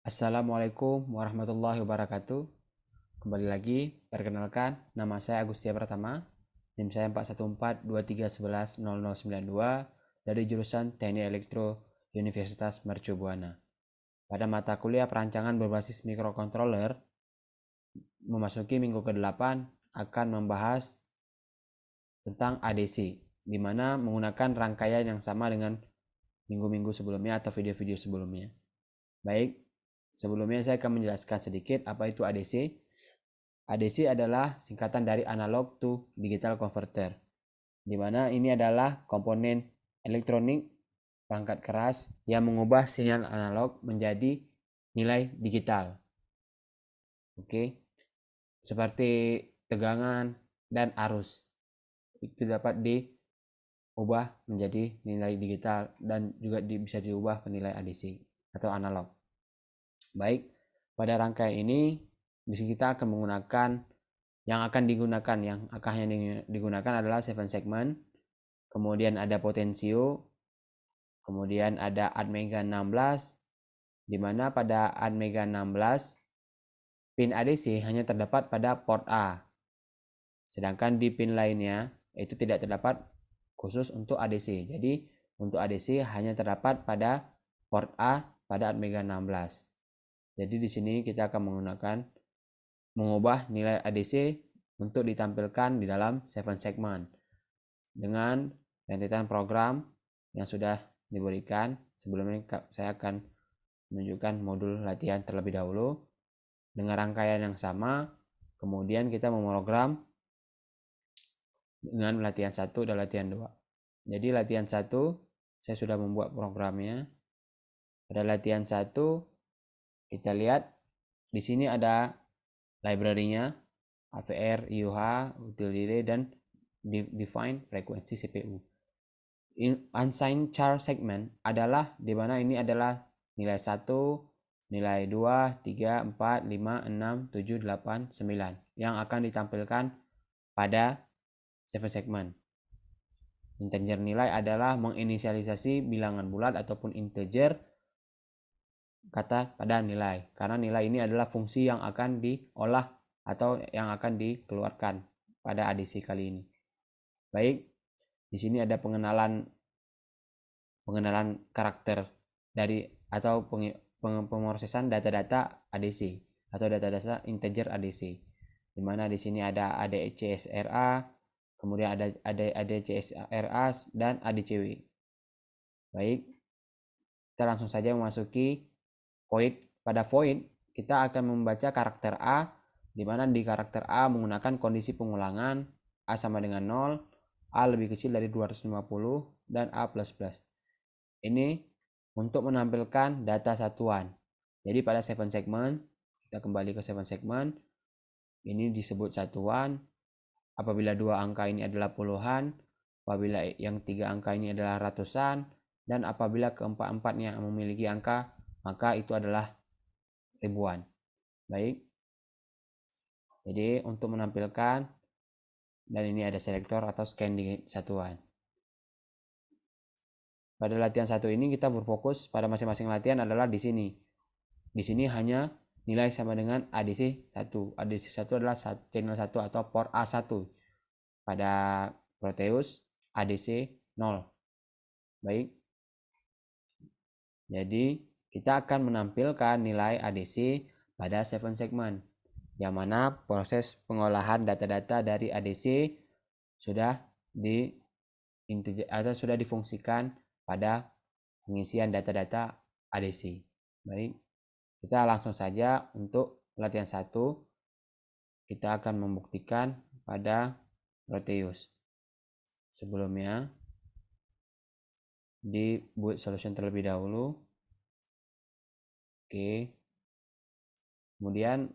Assalamualaikum warahmatullahi wabarakatuh. Kembali lagi, perkenalkan, nama saya Agustia Pratama, NIM saya 41423110092 dari jurusan Teknik Elektro Universitas Mercu Buana. Pada mata kuliah perancangan berbasis microcontroller, memasuki minggu ke-8 akan membahas tentang ADC, di mana menggunakan rangkaian yang sama dengan minggu-minggu sebelumnya atau video-video sebelumnya. Baik, sebelumnya saya akan menjelaskan sedikit apa itu ADC. ADC adalah singkatan dari Analog to Digital Converter, di mana ini adalah komponen elektronik perangkat keras yang mengubah sinyal analog menjadi nilai digital. Oke, seperti tegangan dan arus itu dapat diubah menjadi nilai digital dan juga bisa diubah ke nilai ADC atau analog. Baik, pada rangkaian ini kita akan menggunakan yang akan digunakan adalah 7 segment, kemudian ada potensio, kemudian ada Atmega 16, di mana pada Atmega 16 pin ADC hanya terdapat pada port A, sedangkan di pin lainnya itu tidak terdapat khusus untuk ADC. Jadi untuk ADC hanya terdapat pada port A pada Atmega 16. Jadi di sini kita akan mengubah nilai ADC untuk ditampilkan di dalam 7 segment dengan rentetan program yang sudah diberikan. Sebelumnya saya akan menunjukkan modul latihan terlebih dahulu dengan rangkaian yang sama, kemudian kita memprogram dengan latihan 1 dan latihan 2. Jadi latihan 1 saya sudah membuat programnya. Pada latihan 1 kita lihat di sini ada library-nya AVR, IUH, util delay, dan define frekuensi CPU. Unsigned char segment adalah di mana ini adalah nilai 1, nilai 2, 3, 4, 5, 6, 7, 8, 9 yang akan ditampilkan pada 7 segment. Integer nilai adalah menginisialisasi bilangan bulat ataupun integer kata pada nilai, karena nilai ini adalah fungsi yang akan diolah atau yang akan dikeluarkan pada ADC kali ini. Baik, di sini ada pengenalan karakter dari atau pemrosesan data-data ADC atau data-data integer ADC, di mana di sini ada ADCSRA, kemudian ada ADCSRA dan ADCW. Baik, kita langsung saja memasuki void. Pada void kita akan membaca karakter A, di mana di karakter A menggunakan kondisi pengulangan A sama dengan 0, A lebih kecil dari 250, dan A++. Ini untuk menampilkan data satuan. Jadi pada 7 segment, kita kembali ke 7 segment, ini disebut satuan. Apabila dua angka ini adalah puluhan, apabila yang 3 angka ini adalah ratusan, dan apabila keempat-empatnya memiliki angka, maka itu adalah ribuan. Baik, jadi untuk menampilkan, dan ini ada selektor atau scan di satuan. Pada latihan 1 ini kita berfokus pada masing-masing latihan adalah di sini. Di sini hanya nilai sama dengan ADC 1. ADC 1 adalah channel 1 atau port A1. Pada Proteus ADC 0. Baik. Jadi kita akan menampilkan nilai ADC pada 7 segment, yang mana proses pengolahan data-data dari ADC sudah sudah difungsikan pada pengisian data-data ADC. Baik, kita langsung saja untuk latihan 1. Kita akan membuktikan pada Proteus. Sebelumnya dibuat solution terlebih dahulu. Oke. Kemudian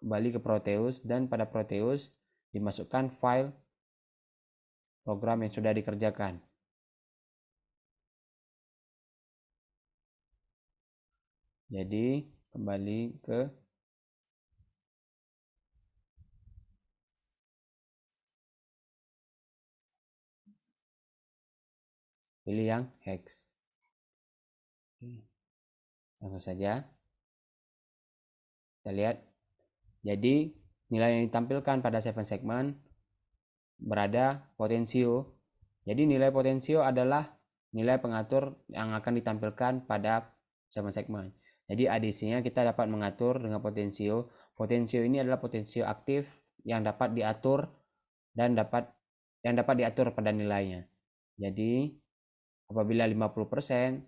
kembali ke Proteus, dan pada Proteus dimasukkan file program yang sudah dikerjakan. Jadi kembali ke pilih yang hex. Langsung saja kita lihat. Jadi nilai yang ditampilkan pada 7 segment berada potensio. Jadi nilai potensio adalah nilai pengatur yang akan ditampilkan pada 7 segment. Jadi ADC-nya kita dapat mengatur dengan potensio. Potensio ini adalah potensio aktif yang dapat diatur dan dapat diatur pada nilainya. Jadi apabila 50%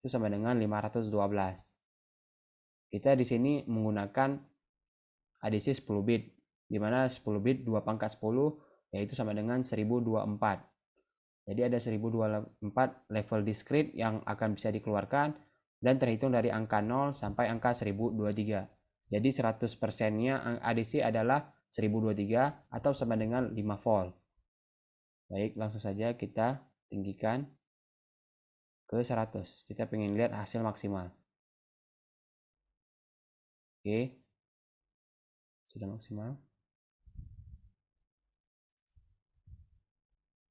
itu sama dengan 512. Kita di sini menggunakan ADC 10 bit, di mana 10 bit 2 pangkat 10 yaitu sama dengan 1024. Jadi ada 1024 level discrete yang akan bisa dikeluarkan dan terhitung dari angka 0 sampai angka 1023. Jadi 100%-nya ADC adalah 1023 atau sama dengan 5 volt. Baik, langsung saja kita tinggikan ke 100. Kita pengen lihat hasil maksimal. Oke, sudah maksimal.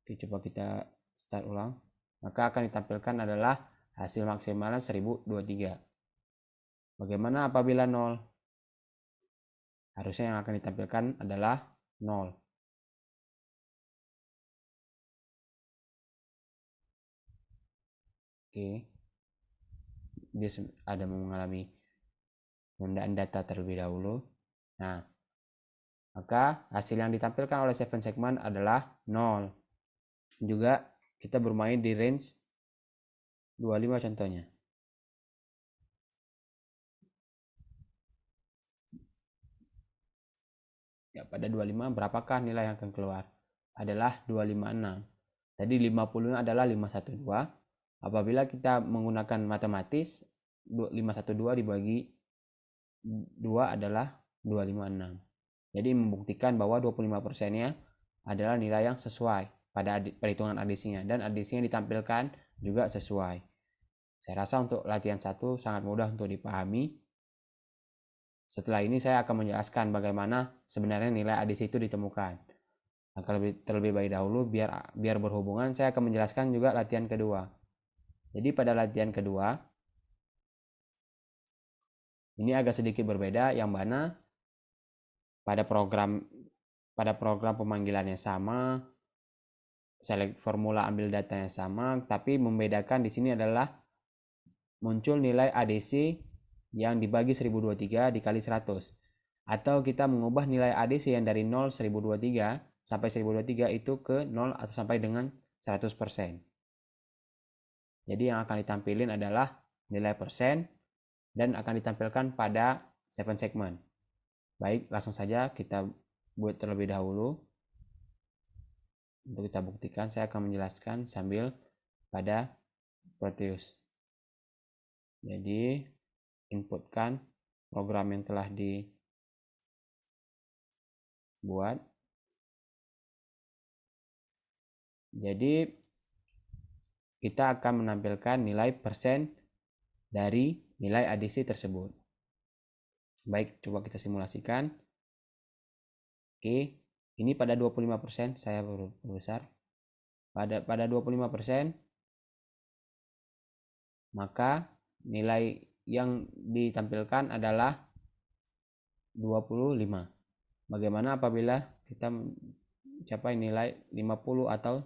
Oke, coba kita start ulang. Maka akan ditampilkan adalah hasil maksimalnya 1023. Bagaimana apabila 0? Harusnya yang akan ditampilkan adalah 0. Oke, dia ada mengalami penundaan data terlebih dahulu. Nah, maka hasil yang ditampilkan oleh 7 segment adalah 0. Juga kita bermain di range 25 contohnya. Ya, pada 25 berapakah nilai yang akan keluar? Adalah 256. Tadi 50 adalah 512. Apabila kita menggunakan matematis, 512 dibagi 2 adalah 256. Jadi membuktikan bahwa 25%-nya adalah nilai yang sesuai pada perhitungan ADC-nya, dan ADC-nya ditampilkan juga sesuai. Saya rasa untuk latihan 1 sangat mudah untuk dipahami. Setelah ini saya akan menjelaskan bagaimana sebenarnya nilai ADC itu ditemukan. Terlebih baik dahulu biar berhubungan, saya akan menjelaskan juga latihan kedua. Jadi pada latihan kedua ini agak sedikit berbeda, yang mana pada program pemanggilannya sama, select formula ambil datanya sama, tapi membedakan di sini adalah muncul nilai ADC yang dibagi 1023 dikali 100. Atau kita mengubah nilai ADC yang dari 0 1023 sampai 1023 itu ke 0 atau sampai dengan 100%. Jadi yang akan ditampilkan adalah nilai persen dan akan ditampilkan pada 7 segment. Baik, langsung saja kita buat terlebih dahulu. Untuk kita buktikan, saya akan menjelaskan sambil pada Proteus. Jadi inputkan program yang telah dibuat. Jadi kita akan menampilkan nilai persen dari nilai ADC tersebut. Baik, coba kita simulasikan. Oke, ini pada 25%, saya perbesar. Pada 25%, maka nilai yang ditampilkan adalah 25. Bagaimana apabila kita mencapai nilai 50 atau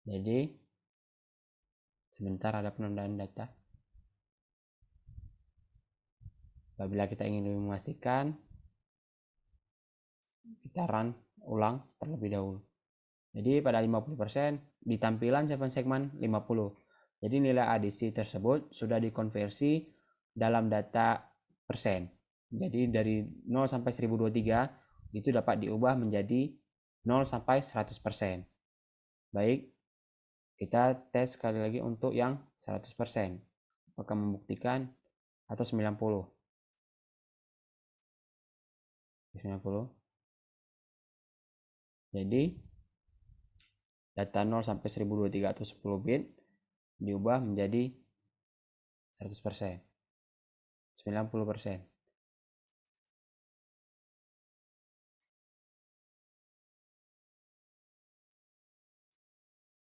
jadi sebentar, ada penundaan data. Apabila kita ingin memastikan, kita run ulang terlebih dahulu. Jadi pada 50% di tampilan 7 segment 50. Jadi nilai ADC tersebut sudah dikonversi dalam data persen. Jadi dari 0 sampai 1023 itu dapat diubah menjadi 0 sampai 100%. Baik, kita tes sekali lagi untuk yang 100%. Apakah membuktikan atau 90? 90. Jadi data 0 sampai 1023 atau 10 bit diubah menjadi 100%. 90%.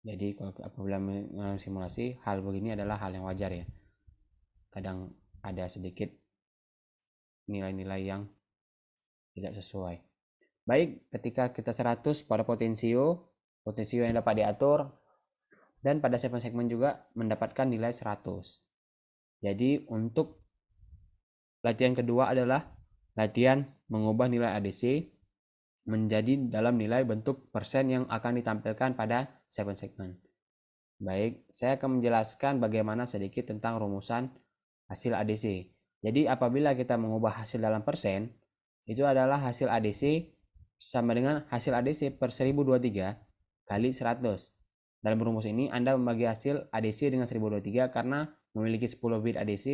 Jadi kalau apabila melakukan simulasi, hal begini adalah hal yang wajar ya. Kadang ada sedikit nilai-nilai yang tidak sesuai. Baik, ketika kita 100 pada potensio yang dapat diatur, dan pada segmen juga mendapatkan nilai 100. Jadi untuk latihan kedua adalah latihan mengubah nilai ADC menjadi dalam nilai bentuk persen yang akan ditampilkan pada segmen. Baik, saya akan menjelaskan bagaimana sedikit tentang rumusan hasil ADC. Jadi apabila kita mengubah hasil dalam persen, itu adalah hasil ADC sama dengan hasil ADC per 1023 kali 100. Dalam rumus ini Anda membagi hasil ADC dengan 1023 karena memiliki 10 bit ADC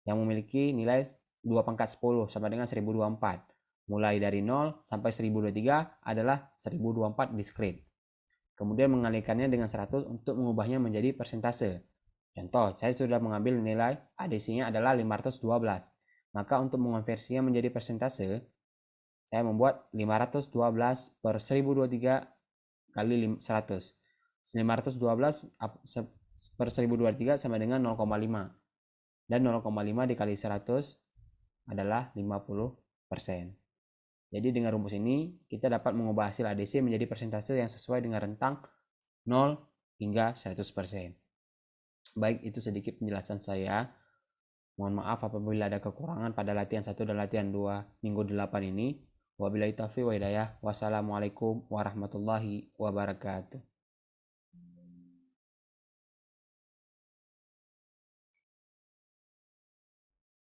yang memiliki nilai 2 pangkat 10 sama dengan 1024. Mulai dari 0 sampai 1023 adalah 1024 discrete. Kemudian mengalihkannya dengan 100 untuk mengubahnya menjadi persentase. Contoh, saya sudah mengambil nilai ADC-nya adalah 512. Maka untuk mengonversinya menjadi persentase, saya membuat 512 per 1023 kali 100. 512 per 1023 sama dengan 0,5. Dan 0,5 dikali 100 adalah 50%. Jadi dengan rumus ini kita dapat mengubah hasil ADC menjadi persentase yang sesuai dengan rentang 0 hingga 100%. Baik, itu sedikit penjelasan saya. Mohon maaf apabila ada kekurangan pada latihan 1 dan latihan 2 minggu 8 ini. Wabillahi taufiq wa hidayah. Wassalamualaikum warahmatullahi wabarakatuh.